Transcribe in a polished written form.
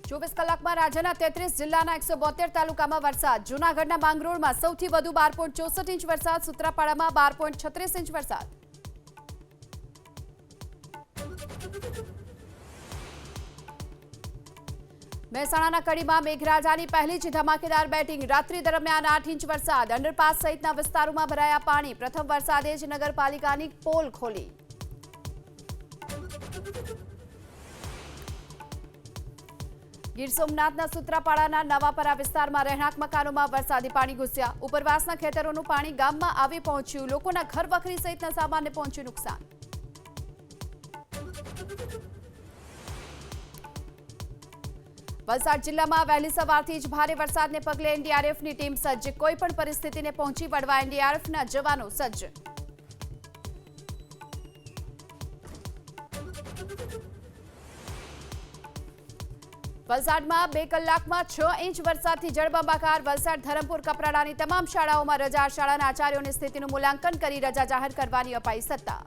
ચોવીસ કલાકમાં રાજ્યના 33 જિલ્લાના 172 તાલુકામાં વરસાદ. જૂનાગઢના માંગરોળમાં સૌથી વધુ 12.64 ઇંચ વરસાદ. સૂત્રાપાડામાં 12.36 ઇંચ વરસાદ. મહેસાણાના કડીમાં મેઘરાજાની પહેલી જ ધમાકેદાર બેટિંગ. રાત્રિ દરમિયાન 8 ઇંચ વરસાદ. અંડરપાસ સહિતના વિસ્તારોમાં ભરાયા પાણી. પ્રથમ વરસાદે જ નગરપાલિકાની પોલ ખોલી. ગીર સોમનાથના સૂત્રાપાડાના નવાપરા વિસ્તારમાં રહેણાંક મકાનોમાં વરસાદી પાણી ઘૂસ્યા. ઉપરવાસના ખેતરોનું પાણી ગામમાં આવી પહોંચ્યું. લોકોના ઘર વખરી સહિતના સામાનને પહોંચ્યું નુકસાન. વલસાડ જિલ્લામાં વહેલી સવારથી જ ભારે વરસાદને પગલે એનડીઆરએફની ટીમ સજ્જ. કોઈપણ પરિસ્થિતિને પહોંચી વળવા એનડીઆરએફના જવાનો સજ્જ. વલસાડમાં 2 કલાકમાં 6 ઇંચ વરસાદથી જળબંબાકાર. વલસાડ, ધરમપુર, કપરાડાની તમામ શાળાઓમાં રજા. શાળાના આચાર્યોની સ્થિતિનું મૂલ્યાંકન કરી રજા જાહેર કરવાની અપાઈ સત્તા.